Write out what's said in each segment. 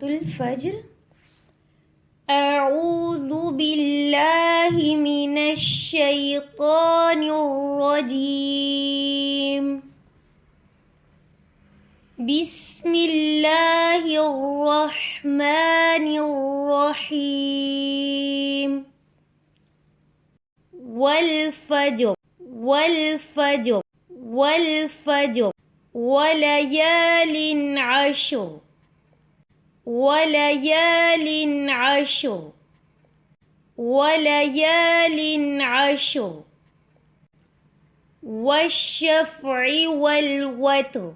الفجر. أعوذ بالله من الشيطان الرجيم. بسم الله الرحمن الرحيم. والفجر والفجر والفجر وليال عشر وليال عشر وليال عشر والشفع والوتر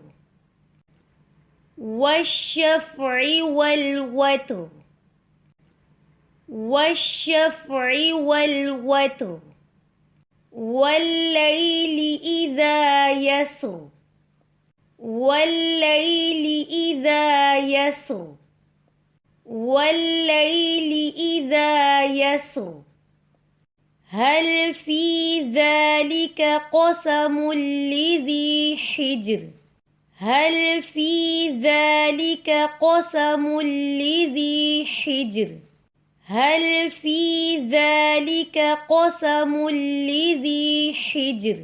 والشفع والوتر والشفع والوتر والليل إذا يسر والليل إذا يسر والليل إذا يسر هل في ذلك قسم لذي حجر هل في ذلك قسم لذي حجر هل في ذلك قسم لذي حجر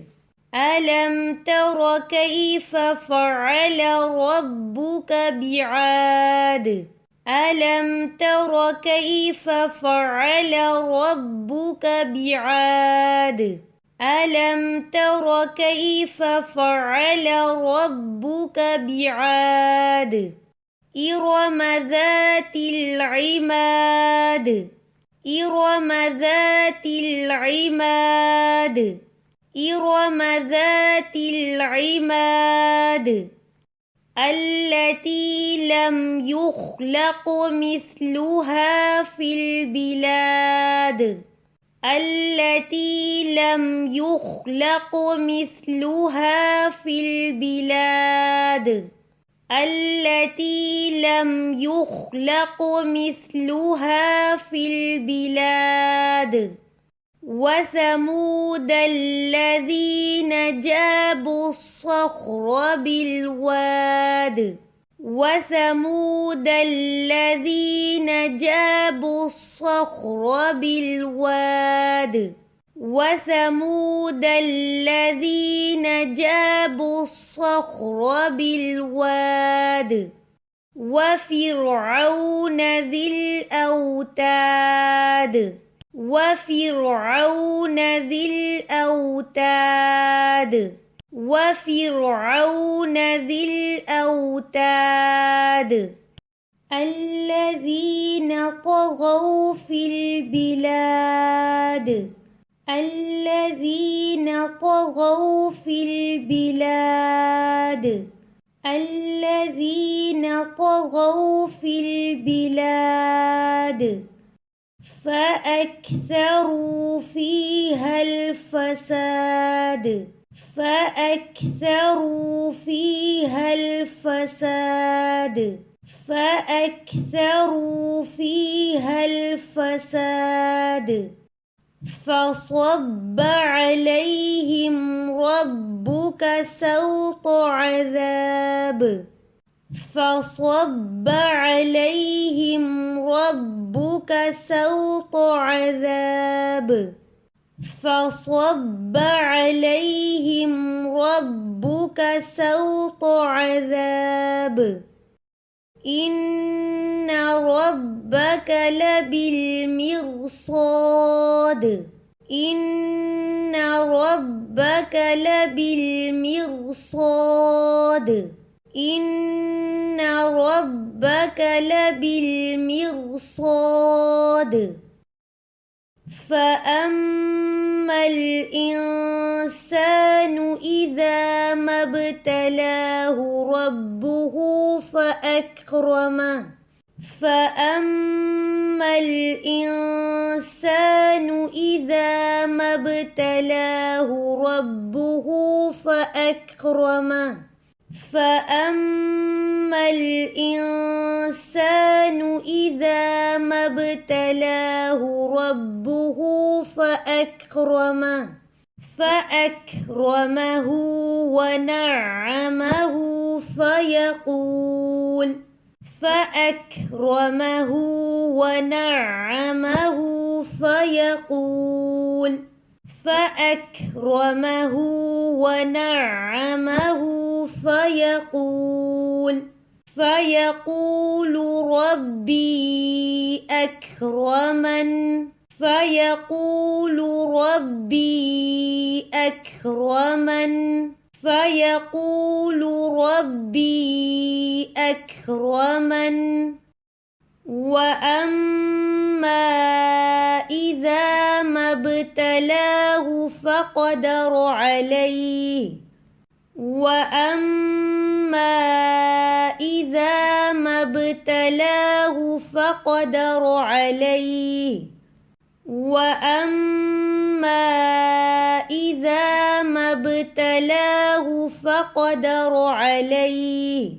ألم تر كيف فعل ربك بعاد ألم تر كيف فعل ربك بعاد ألم تر كيف فعل ربك بعاد إرم ذات العماد إرم ذات العماد إرم ذات العماد التي لم يخلق مثلها في البلاد التي لم يخلق مثلها في البلاد التي لم يخلق مثلها في البلاد وثمود الذين جابوا الصخر بالواد وثمود الذين جابوا الصخر بالواد وثمود الذين جابوا الصخر بالواد وفرعون ذي الأوتاد وفرعون ذي الأوتاد وفرعون ذي الأوتاد الذين طغوا في البلاد الذين طغوا في البلاد الذين طغوا في البلاد فأكثروا فيها الفساد فأكثروا فيها الفساد فأكثروا فيها الفساد فصب عليهم ربك سوط عذاب فصب عليهم ربك سوط عذاب فصب عليهم ربك سوط عذاب إن ربك لبالمرصاد إن ربك لبالمرصاد إن ربك لبالمرصاد فأما الإنسان إذا ما ابتلاه ربه فأكرمه فأما الإنسان إذا ما ابتلاه ربه فأكرمه فأما الإنسان إذا ما ابتلاه ربه فأكرمه ونعمه فأكرمه ونعمه فيقول فأكرمه ونعمه فيقول ربي أكرمن فيقول ربي أكرمن فيقول ربي أكرمن وأما إذا ما ابتلاه فقدر عليه وأما إذا ما ابتلاه فقدر عليه وأما إذا ما ابتلاه فقدر عليه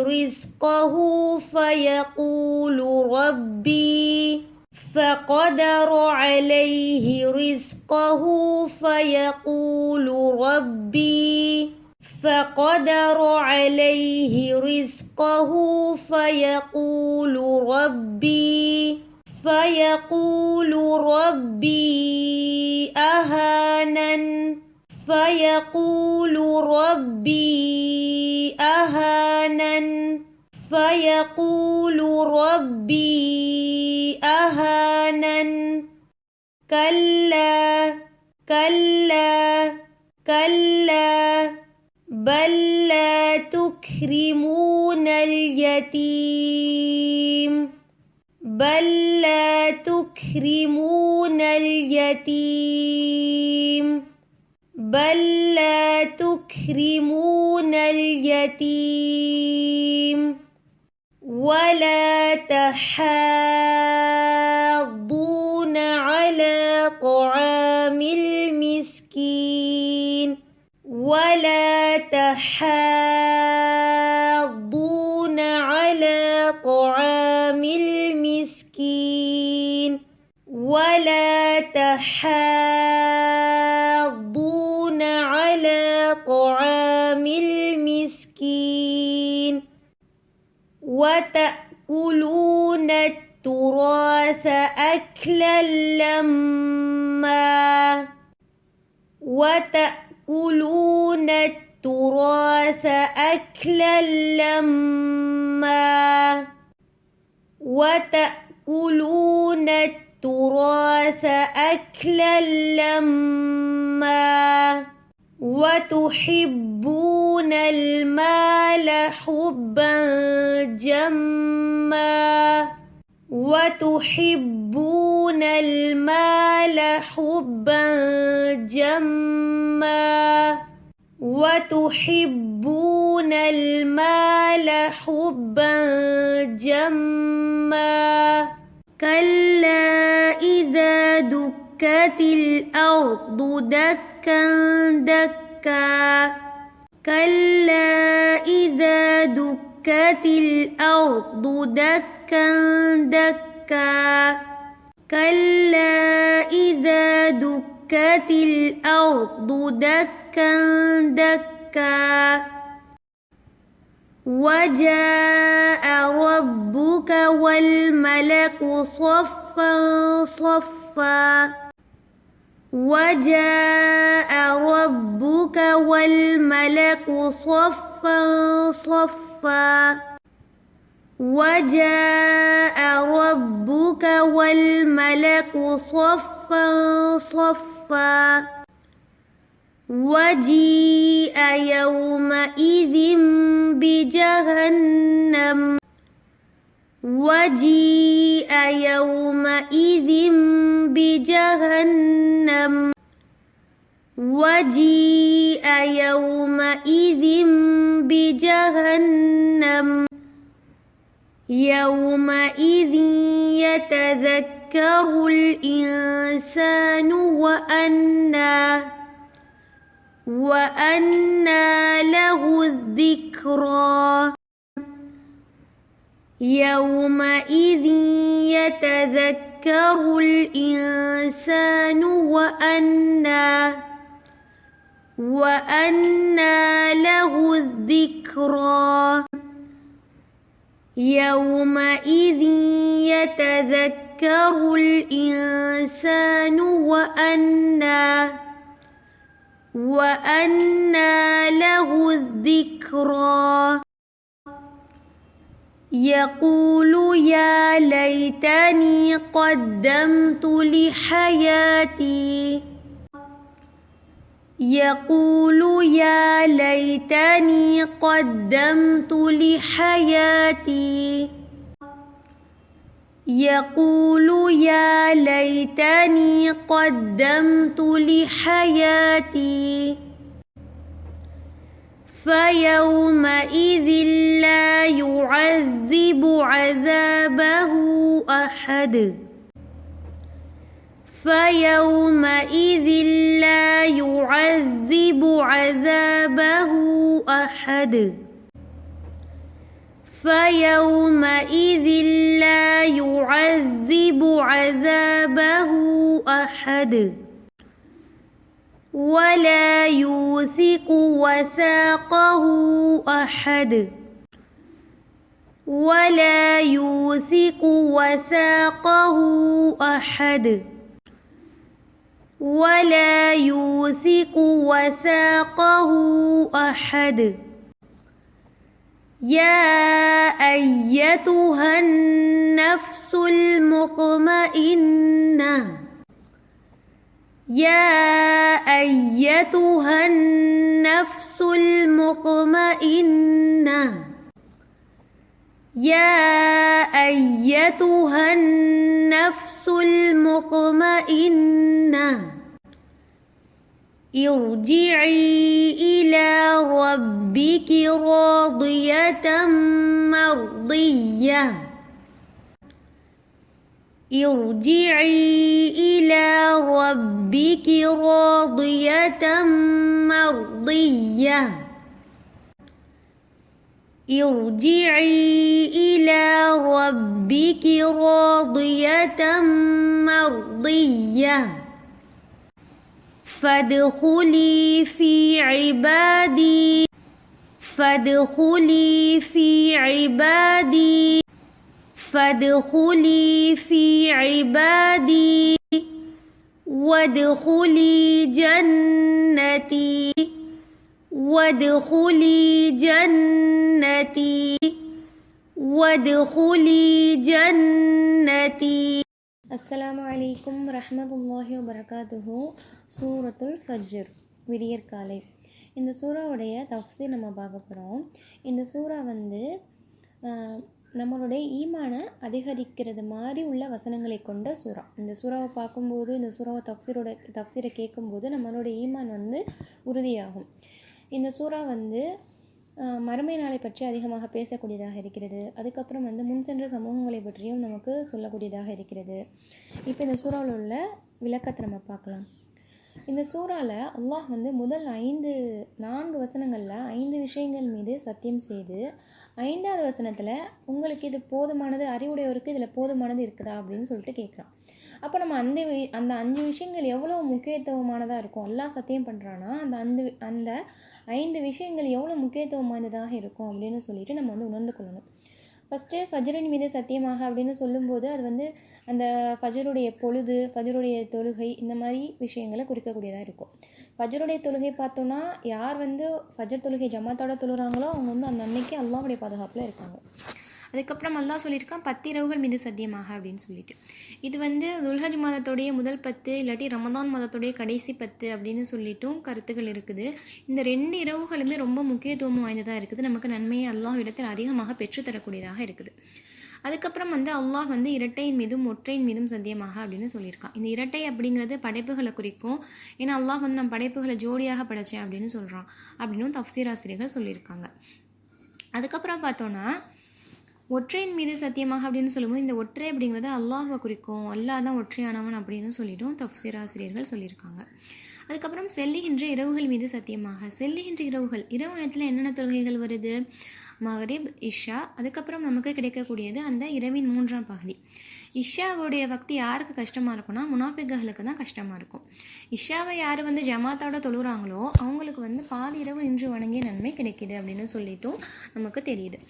رزقه فيقول ربي فيقول ربي أهانن فيقول ربي أهانن كلا بل لا تكرمون اليتيم ولا تحاضون على طعام المسكين وتأكلون التراث أكلا لما وتحبون المال حبا جما كلا إذا دكت الأرض دكا دكا وجاء ربك والملك صفا صفا وجيء يومئذ بجهنم يومئذ يتذكر الإنسان وأنى له الذكرى يومئذ يتذكر الإنسان وأنى له الذكرى يومئذ يتذكر الإنسان وأنى له الذكرى يقول يا ليتني قدمت لحياتي يقول يا ليتني قدمت لحياتي يقول يا ليتني قدمت لحياتي فيومئذ لا يعذب عذابه أحد فيومئذ لا يعذب عذابه أحد فيومئذ لا يعذب عذابه أحد ولا يوثق وثاقه أحد ولا يوثق وثاقه أحد ولا يوثق وثاقه أحد يا أيتها النفس المطمئنة يا أيتها النفس المطمئنة يا أيتها النفس المطمئنة ارجعي إلى ربك راضية مرضية ارجعي إلى ربك راضية مرضية ارجعي إلى ربك راضية مرضية فادخلي في عبادي فادخلي في عبادي فادخلي في عبادي وادخلي جنتي وادخلي جنتي وادخلي جنتي. அஸ்ஸலாமு அலைக்கும் வரஹ்மத்துல்லாஹி வபரகாத்துஹு. சூரத்துல் ஃபஜ்ர், விடியற்காலை. இந்த சூறாவுடைய தஃப்சீர் நம்ம பார்க்க போகிறோம். இந்த சூறா நம்மளுடைய ஈமானை அதிகரிக்கிறது மாதிரி உள்ள வசனங்களை கொண்ட சூறா. இந்த சூறாவை பார்க்கும்போது, இந்த சூறாவை தஃப்சீரை கேட்கும்போது நம்மளுடைய ஈமான் உறுதியாகும். இந்த சூறா மறுமை நாளை பற்றி அதிகமாக பேசக்கூடியதாக இருக்கிறது. அதுக்கப்புறம் முன் சென்ற சமூகங்களை பற்றியும் நமக்கு சொல்லக்கூடியதாக இருக்கிறது. இப்போ இந்த சூறாவில் உள்ள விளக்கத்தை நம்ம பார்க்கலாம். இந்த சூறாவில் அல்லாஹ் முதல் 4 வசனங்களில் 5 விஷயங்கள் மீது சத்தியம் செய்து 5வது வசனத்தில் உங்களுக்கு இது போதுமானது, அறிவுடையோருக்கு இதில் போதுமானது இருக்குதா அப்படின்னு சொல்லிட்டு கேட்குறான். அப்போ நம்ம அந்த 5 விஷயங்கள் எவ்வளோ முக்கியத்துவமானதாக இருக்கும். அல்லாஹ் சத்தியம் பண்ணுறான்னா அந்த 5 விஷயங்கள் எவ்வளோ முக்கியத்துவம் வாய்ந்ததாக இருக்கும் அப்படின்னு சொல்லிட்டு நம்ம உணர்ந்து கொள்ளணும். ஃபஸ்ட்டு ஃபஜ்ரின் மீது சத்தியமாக அப்படின்னு சொல்லும்போது அது அந்த ஃபஜ்ருடைய பொழுது, ஃபஜ்ருடைய தொழுகை, இந்த மாதிரி விஷயங்களை குறிக்கக்கூடியதாக இருக்கும். ஃபஜ்ருடைய தொழுகை பார்த்தோன்னா யார் ஃபஜ்ர் தொழுகை ஜமாத்தோட தொழுகிறாங்களோ அவங்க அந்த அன்னைக்கு அல்லாஹ்வுடைய பாதுகாப்பில் இருக்காங்க. அதுக்கப்புறம் அல்லாஹ் சொல்லியிருக்கான் 10 இரவுகள் மீது சத்தியமாக அப்படின்னு சொல்லிட்டு. இது துல்ஹஜ் மாதத்துடைய முதல் 10 இல்லாட்டி ரமதான் மாதத்துடைய கடைசி 10 அப்படின்னு சொல்லிட்டும் கருத்துக்கள் இருக்குது. இந்த 2 இரவுகளுமே ரொம்ப முக்கியத்துவம் வாய்ந்ததாக இருக்குது. நமக்கு நன்மையை அல்லாஹ் இடத்தில் அதிகமாக பெற்றுத்தரக்கூடியதாக இருக்குது. அதுக்கப்புறம் அல்லாஹ் இரட்டையின் மீதும் ஒற்றையின் மீதும் சத்தியமாக அப்படின்னு சொல்லியிருக்கான். இந்த இரட்டை அப்படிங்கிறது படைப்புகளை குறிக்கும். ஏன்னா அல்லாஹ் நம் படைப்புகளை ஜோடியாக படைச்சேன் அப்படின்னு சொல்கிறான் அப்படின்னு தஃப்சீர் ஆசிரியர்கள் சொல்லியிருக்காங்க. அதுக்கப்புறம் பார்த்தோன்னா ஒற்றையின் மீது சத்தியமாக அப்படின்னு சொல்லும்போது இந்த ஒற்றை அப்படிங்கிறது அல்லாஹ்வை குறிக்கும். அல்லாஹ் தான் ஒற்றையானவன் அப்படின்னு சொல்லிட்டும் தஃப்சீர் ஆசிரியர்கள் சொல்லியிருக்காங்க. அதுக்கப்புறம் செல்லுகின்ற இரவுகள் மீது சத்தியமாக. செல்லுகின்ற இரவுகள், இரவு நேரத்தில் என்னென்ன தொழுகைகள் வருது? மக்ரிப், இஷா, அதுக்கப்புறம் நமக்கு கிடைக்கக்கூடியது அந்த இரவின் 3ஆம் பகுதி. இஷாவுடைய வக்தி யாருக்கு கஷ்டமாக இருக்கும்னா முனாஃபிக்குகளுக்கு தான் கஷ்டமாக இருக்கும். இஷாவை யார் வந்து ஜமாத்தோட தொழுகிறாங்களோ அவங்களுக்கு வந்து பாதி இரவு நின்று வணங்கிய நன்மை கிடைக்கிது அப்படின்னு சொல்லிட்டும் நமக்கு தெரியுது.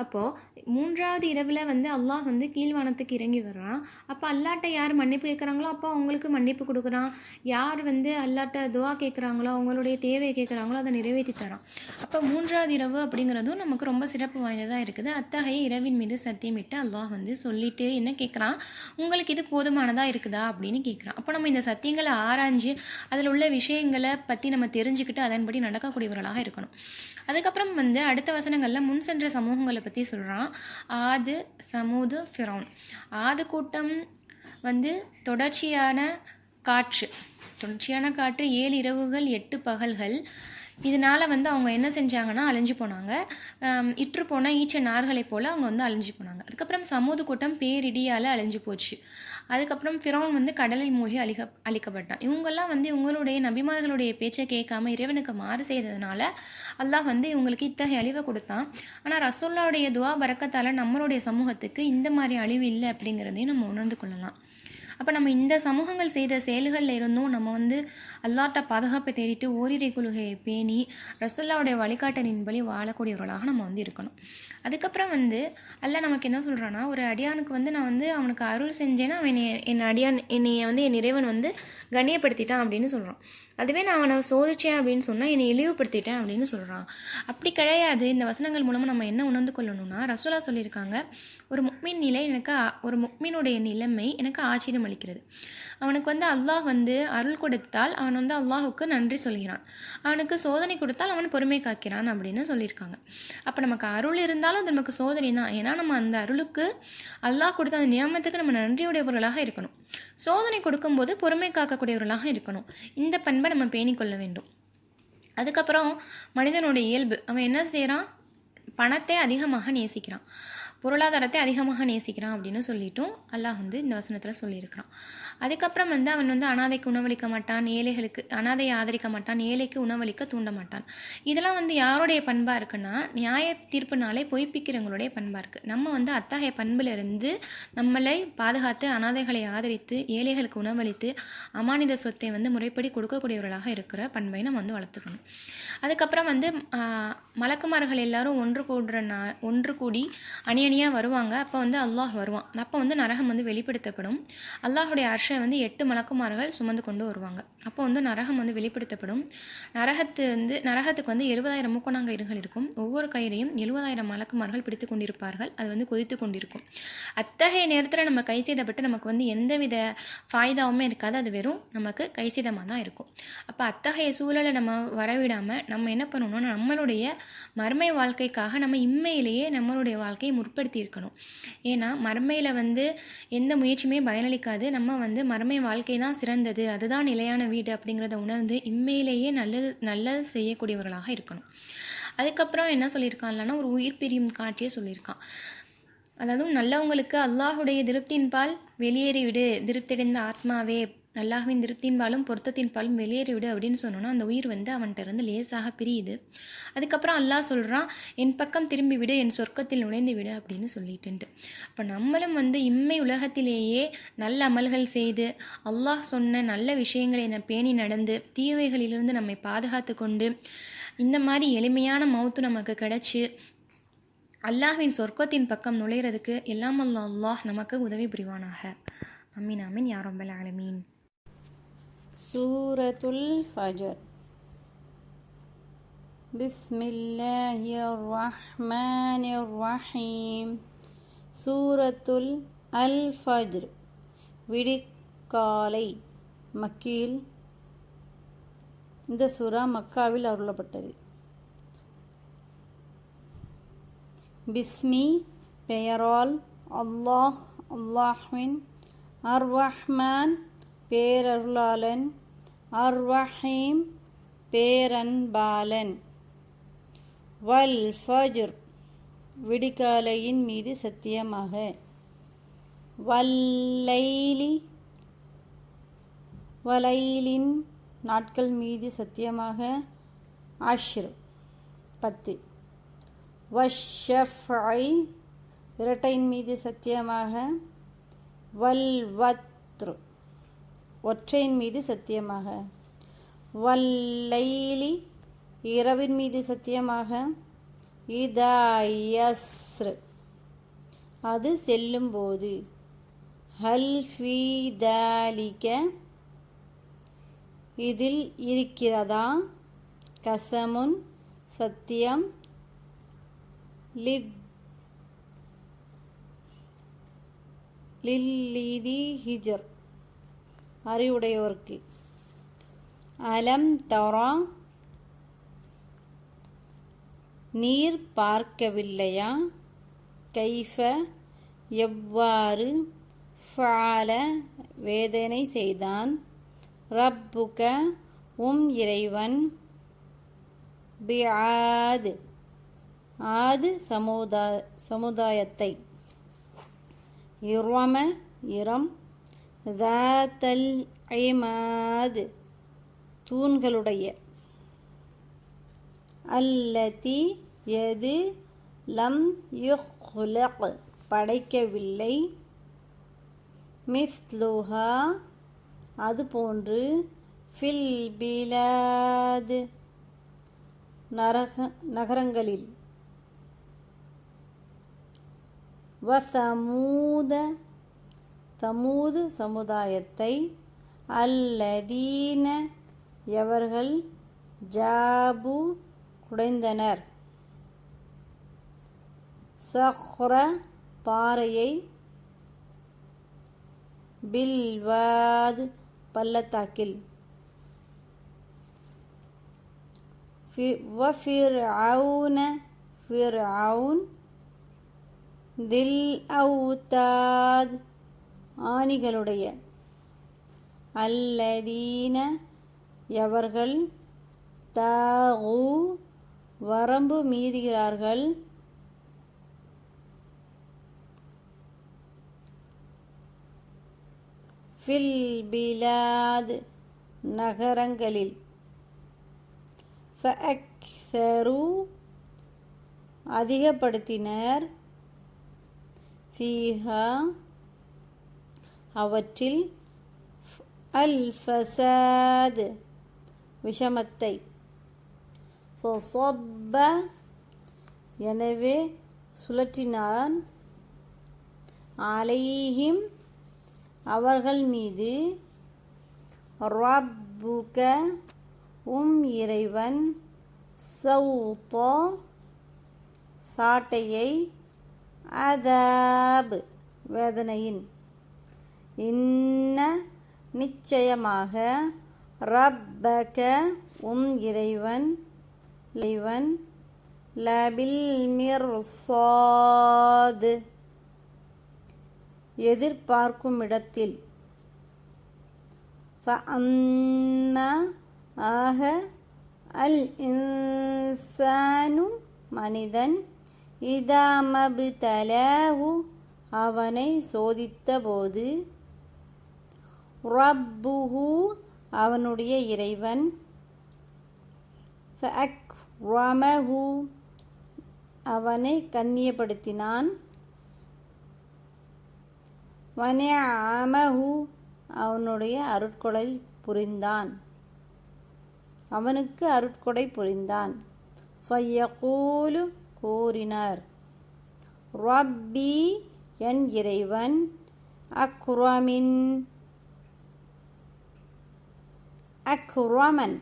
அப்போது 3வது இரவில் வந்து அல்லாஹ் வந்து கீழ்வானத்துக்கு இறங்கி வர்றான். அப்போ அல்லாட்ட யார் மன்னிப்பு கேட்குறாங்களோ அப்போ அவங்களுக்கு மன்னிப்பு கொடுக்குறான். யார் வந்து அல்லாட்ட துவா கேட்குறாங்களோ அவங்களுடைய தேவையை கேட்குறாங்களோ அதை நிறைவேற்றி தரான். அப்போ 3வது இரவு அப்படிங்கிறதும் நமக்கு ரொம்ப சிறப்பு வாய்ந்ததாக இருக்குது. அத்தகைய இரவின் மீது சத்தியமிட்டு அல்லாஹ் வந்து சொல்லிட்டு என்ன கேட்குறான், உங்களுக்கு இது போதுமானதாக இருக்குதா அப்படின்னு கேட்குறான். அப்போ நம்ம இந்த சத்தியங்களை ஆராய்ஞ்சு அதில் உள்ள விஷயங்களை பற்றி நம்ம தெரிஞ்சுக்கிட்டு அதன்படி நடக்கக்கூடியவர்களாக இருக்கணும். அதுக்கப்புறம் வந்து அடுத்த வசனங்களில் முன் சென்ற சமூகங்களை பற்றி சொல்கிறான். ஆது, சமூது, ஃபிரௌன். ஆது கூட்டம் வந்து தொடர்ச்சியான காற்று 7 இரவுகள் 8 பகல்கள். இதனால் வந்து அவங்க என்ன செஞ்சாங்கன்னா அழிஞ்சு போனாங்க. இற்று போன ஈச்ச நார்களை போல் அவங்க வந்து அழிஞ்சு போனாங்க. அதுக்கப்புறம் சமூது கூட்டம் பேரிடியால் அழிஞ்சு போச்சு. அதுக்கப்புறம் ஃபிரௌன் வந்து கடலில் மூழ்கி அழிக்கப்பட்டான். இவங்கெல்லாம் வந்து இவங்களுடைய நபிமார்களுடைய பேச்சை கேட்காம இறைவனுக்கு மாறு செய்ததுனால அல்லாஹ் வந்து இவங்களுக்கு இத்தகைய அழிவை கொடுத்தான். ஆனால் ரசூலுல்லாவுடைய துவா பரக்கத்தால் நம்மளுடைய சமூகத்துக்கு இந்த மாதிரி அழிவு இல்லை அப்படிங்கிறதையும் நம்ம உணர்ந்து கொள்ளலாம். அப்போ நம்ம இந்த சமூகங்கள் செய்த செயல்களில் இருந்தும் நம்ம வந்து அல்லாட்ட பாதுகாப்பை தேடிட்டு ஓரிரை கொள்கையை பேணி ரசூலுல்லாவுடைய வழிகாட்டலின்படி வாழக்கூடியவர்களாக நம்ம வந்து இருக்கணும். அதுக்கப்புறம் வந்து அல்லாஹ் நமக்கு என்ன சொல்கிறான்னா, ஒரு அடியானுக்கு வந்து நான் வந்து அவனுக்கு அருள் செஞ்சேன்னா அவன் என்னைய வந்து என் இறைவன் வந்து கண்ணியப்படுத்திட்டான் அப்படின்னு சொல்கிறான். அதுவே நான் அவனை சோதிச்சேன் அப்படின்னு சொன்னால் என்னை இழிவுபடுத்திட்டேன் அப்படின்னு சொல்கிறான். அப்படி கிடையாது. இந்த வசனங்கள் மூலமாக நம்ம என்ன உணர்ந்து கொள்ளணும்னா, ரசூலா சொல்லியிருக்காங்க, ஒரு முக்மீனுடைய நிலைமை எனக்கு ஆச்சரியம் அளிக்கிறது. அவனுக்கு வந்து அல்லாஹ் வந்து அருள் கொடுத்தால் அவன் வந்து அல்லாஹுக்கு நன்றி சொல்கிறான். அவனுக்கு சோதனை கொடுத்தால் அவன் பொறுமை காக்கிறான் அப்படின்னு சொல்லியிருக்காங்க. அப்போ நமக்கு அருள் இருந்தாலும் அது நமக்கு சோதனை தான். ஏன்னா நம்ம அந்த அருளுக்கு அல்லாஹ் கொடுத்த அந்த நியமத்துக்கு நம்ம நன்றியுடையவர்களாக இருக்கணும். சோதனை கொடுக்கும்போது பொறுமை காக்கக்கூடியவர்களாக இருக்கணும். இந்த பண்பை நம்ம பேணிக்கொள்ள வேண்டும். அதுக்கப்புறம் மனிதனுடைய இயல்பு, அவன் என்ன செய்கிறான், பணத்தை அதிகமாக நேசிக்கிறான், பொருளாதாரத்தை அதிகமாக நேசிக்கிறான் அப்படின்னு சொல்லிட்டும் அல்லாஹ் வந்து இந்த வசனத்தில் சொல்லியிருக்கிறான். அதுக்கப்புறம் வந்து அவன் வந்து அனாதைக்கு உணவளிக்க மாட்டான், அனாதையை ஆதரிக்க மாட்டான், ஏழைக்கு உணவளிக்க தூண்ட மாட்டான். இதெல்லாம் வந்து யாருடைய பண்பாக இருக்குன்னா, நியாய தீர்ப்புனாலே பொய்ப்பிக்கிறவங்களுடைய பண்பாக இருக்குது. நம்ம வந்து அத்தகைய பண்பிலிருந்து நம்மளை பாதுகாத்து அனாதைகளை ஆதரித்து ஏழைகளுக்கு உணவளித்து அமானித சொத்தை வந்து முறைப்படி கொடுக்கக்கூடியவர்களாக இருக்கிற பண்பை நம்ம வந்து வளர்த்துக்கணும். அதுக்கப்புறம் வந்து மலக்குமார்கள் எல்லாரும் ஒன்று கூடி அணியணியாக வருவாங்க. அப்போ வந்து அல்லாஹ் வருவான். அப்போ வந்து நரகம் வந்து வெளிப்படுத்தப்படும். அல்லாஹுடைய அர்ஷை வந்து 8 மலக்குமார்கள் சுமந்து கொண்டு வருவாங்க. அப்போ வந்து நரகம் வந்து வெளிப்படுத்தப்படும். நரகத்துக்கு வந்து 70,000 மூக்கணாங்கயிறுகள் இருக்கும். ஒவ்வொரு கயிறையும் 70,000 மலக்குமார்கள் பிடித்து கொண்டிருப்பார்கள். அது வந்து கொதித்து கொண்டிருக்கும். அத்தகைய நேரத்தில் நம்ம கை செய்தப்பட்டு நமக்கு வந்து எந்தவித ஃபாய்தாவுமே இருக்காது. அது வெறும் நமக்கு கைசேதமாக தான் இருக்கும். அப்போ அத்தகைய சூழலை நம்ம வரவிடாமல் நம்ம என்ன பண்ணணும்னா, நம்மளுடைய மறுமை வாழ்க்கைக்காக நம்ம இம்மையிலேயே நம்மளுடைய வாழ்க்கையை முற்படுத்தி இருக்கணும். ஏன்னா மறுமையில் வந்து எந்த முயற்சியுமே பயனளிக்காது. நம்ம வந்து மறுமை வாழ்க்கை தான் சிறந்தது, அதுதான் நிலையான வீடு அப்படிங்கிறத உணர்ந்து இம்மையிலேயே நல்லது செய்யக்கூடியவர்களாக இருக்கணும். அதுக்கப்புறம் என்ன சொல்லியிருக்கான்லன்னா, ஒரு உயிர் பிரியும் காட்சியை சொல்லியிருக்கான். அதாவது நல்லவங்களுக்கு அல்லாஹுடைய திருப்தியின்பால் வெளியேறிவிடு, திருப்தியடைந்த ஆத்மாவே அல்லாஹ்வின் திருப்தியின்பாலும் பொருத்தத்தின்பாலும் வெளியேறிவிடு அப்படின்னு சொன்னோன்னா அந்த உயிர் வந்து அவன்கிட்ட இருந்து லேசாக பிரியுது. அதுக்கப்புறம் அல்லாஹ் சொல்கிறான், என் பக்கம் திரும்பி விடு, என் சொர்க்கத்தில் நுழைந்து விடு அப்படின்னு சொல்லிட்டுன்ட்டு. அப்போ நம்மளும் வந்து இம்மை உலகத்திலேயே நல்ல அமல்கள் செய்து அல்லாஹ் சொன்ன நல்ல விஷயங்களை பேணி நடந்து தீவைகளிலிருந்து நம்மை பாதுகாத்து கொண்டு இந்த மாதிரி எளிமையான மௌத்து நமக்கு கிடைச்சி அல்லாஹ்வின் சொர்க்கத்தின் பக்கம் நுழைகிறதுக்கு எல்லாம் அல்லாஹ் நமக்கு உதவி புரிவானாக. அமீன் அமீன் யா ரப்பல் ஆலமீன். சூரத்துல் ஃபஜர். பிஸ்மில்லாஹிர் ரஹ்மானிர் ரஹீம். சூரத்துல் அல் ஃபஜ்ர், விடிக்காலை. மக்கியில் இந்த சூரா மக்காவில் அருளப்பட்டது. பிஸ்மி பெயரால் அல்லாஹ், அல்லாஹ்வின், அர் ரஹ்மான் பேரருளாளன், அர் ரஹீம் பேரன்பாலன். வல் ஃபஜ்ர் விடிகாலையின் மீது சத்தியமாக. வல்லைலி வலைலின் நாட்கள் மீது சத்தியமாக. அஷ்ர் 10. வஷ்ஷஃப்ஐ இரட்டையின் மீது சத்தியமாக. வல்வத்ரு ஒற்றையின் மீது சத்தியமாக, வல்லைலி இரவின் மீது சத்தியமாக, இதா யஸ்ர் அது செல்லும்போது, ஹல் ஃபீ தாலிக இதில் இருக்கிறதா, கசமுன் சத்தியம், லில்லீதி ஹிஜர் அறிவுடையோர்க்கு, அலம் தரா நீர் பார்க்கவில்லையா, கைஃப எவ்வாறு, ஃபஅல வேதனை செய்தான், ரப்புக இறைவன், பிஆத் ஆது சமுதாயத்தை, இர்வம இரம், தாத்தல் இமாத் தூண்களுடைய, அல்லதி எது, லம் யுக்லக் படைக்கவில்லை, மிஸ்லுஹா அது போன்று, ஃபில் பிலாத் நகரங்களில், வசமூத சமூது சமுதாயத்தை, அல்லதீன எவர்கள், ஜாபு குடைந்தனர், சஹ்ர பாறையை, பில்வாத் பள்ளத்தாக்கில், வஃபிர்அவுன ஃபிர்அவுன், தில் அவுதாத் ஆணிகளுடைய, அல்லதீன எவர்கள், தாகு வரம்பு மீறுகிறார்கள், ஃபில் பிலாத் நகரங்களில், ஃபஅக்ஸரு அதிகப்படுத்தினர், ஃபீஹா அவற்றில், அல் ஃபசாத் விஷமத்தை, ஃபஸப்ப எனவே சுழற்றினான், அலைஹிம் அவர்கள் மீது, ரப்புக இறைவன், சௌத சாட்டையை, அதாப் வேதனையின், இன்ன நிச்சயமாக, ரப்பக இறைவன், லபில் மிர்சாத் எதிர்பார்க்கும் இடத்தில், ஃபஅம்மா ஆக, அல் இன்சானு மனிதன், இதா மப்தலாஹு அவனை சோதித்தபோது, ரப்புஹு அவனுடைய இறைவன், ஃபஅக்ரமஹு அவனை கண்ணியப்படுத்தினான், வனஅமஹு அவனுடைய அருட்கொடை புரிந்தான், அவனுக்கு அருட்கொடை புரிந்தான், ஃபயகூலு கூறினார், ரப்பி என் இறைவன், அக்ரமன்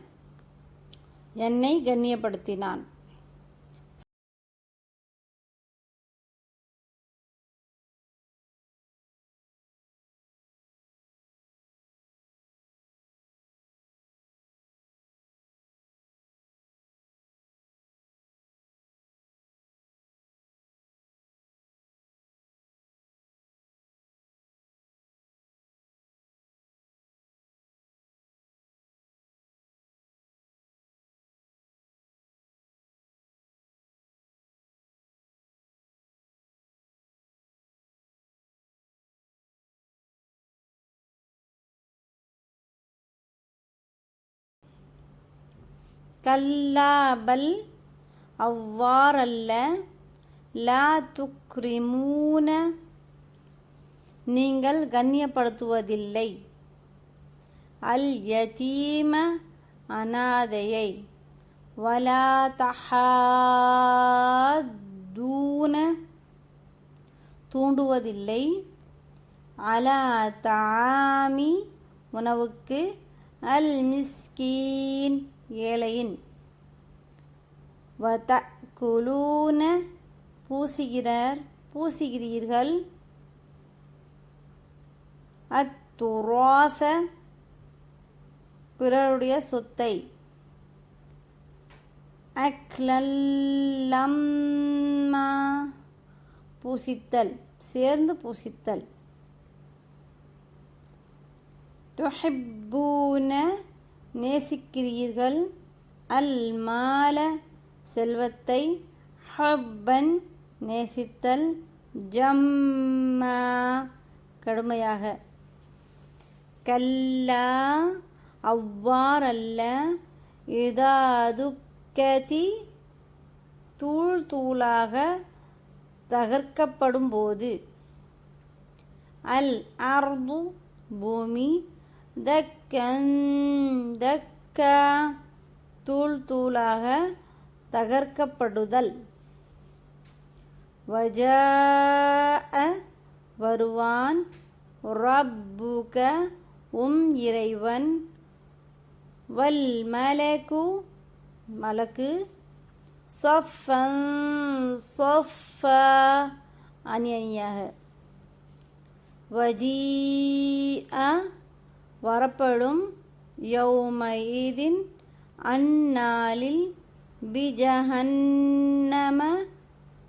என்னை கண்ணியப்படுத்தினான், கல்லா பல் அவ்வாறல்ல, லா துக்ரிமூன நீங்கள் கண்ணியப்படுத்துவதில்லை. அல் யதீம அனாதையை. வலா தஹாத்தூன தூண்டுவதில்லை. அலா தாமி உணவுக்கு. அல் மிஸ்கீன் ஏழையின். வதகுலூன பூசுகிறீர்கள். அத்துராச பிறருடைய சொத்தை. அக்லல்லம்மா பூசித்தல் சேர்ந்து பூசித்தல். துஹிப்பூன நேசிக்கிறீர்கள். அல் மால செல்வத்தை. ஹப்பன் நேசித்தல். ஜம்மா கடுமையாக. கல்லா அவ்வாறல்ல. இதா துக்கதி தூள் தூளாக தகர்க்கப்படும் போது. அல் அர்து பூமி. தக்கன் தக்கா தூள் தூளாக தகர்க்கப்படுதல். வஜாஅ வருவான். ரப்புக இறைவன். வல் மலகு மலக்கு. ஸஃபன் ஸஃபா அணி அணியாக. வஜீஅ வரப்படும். யௌமஇதின் அந்நாளில். பிஜஹன்னம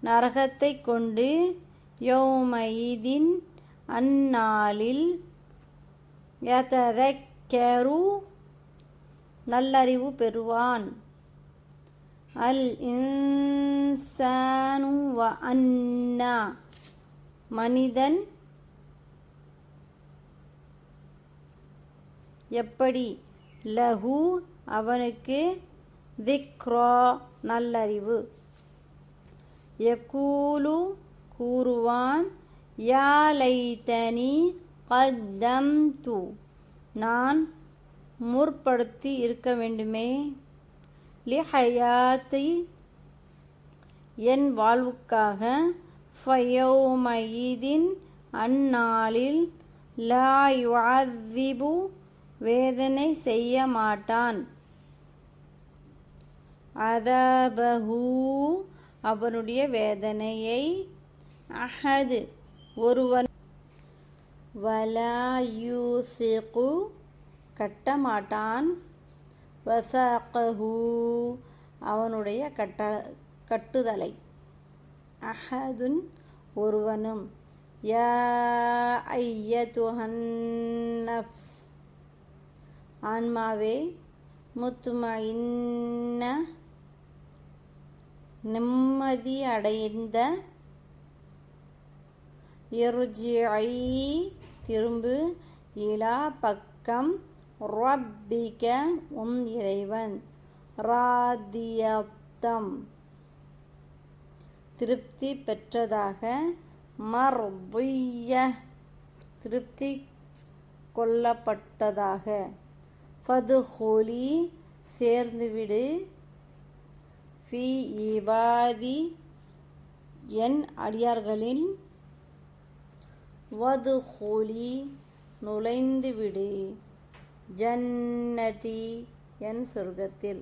நரகத்தை கொண்டு. யௌமஇதின் அந்நாளில். யததக்கரு நல்லறிவு பெறுவான். அல் இன்சானு வ அன்னா மனிதன் எப்படி. லஹு அவனுக்கு. திக்ரா நல்லறிவு. யகூலு கூறுவான். யா லைத்தனி கத்தம்து நான் முற்படுத்தி இருக்க வேண்டுமே. லிஹயாத்தி என் வாழ்வுக்காக. ஃபயௌமஇதின் அந்நாளில். லா யுஅذிபு வேதனை செய்ய மாட்டான். அதாபஹு அவனுடைய வேதனையை. அஹது ஒருவன். வலா யூசிகு கட்டமாட்டான். வசாகஹு அவனுடைய கட்டுதலை. அஹதுன் ஒருவனும். யா ஐயதுஹன் நஃப்ஸ் ஆன்மாவே. முத்மஇன்ன நிம்மதி அடைந்த. இர்ஜிஇ திரும்பு. இலா பக்கம். ரப்பிக இறைவன். ராதியத்தம் திருப்தி பெற்றதாக. மர்திய திருப்தி கொள்ளப்பட்டதாக. ஃபதுஹுலி சேர்ந்துவிடு. ஃபி இபாதி என் அடியார்களின். வதுஹுலி நுழைந்துவிடு. ஜன்னதி என் சொர்க்கத்தில்.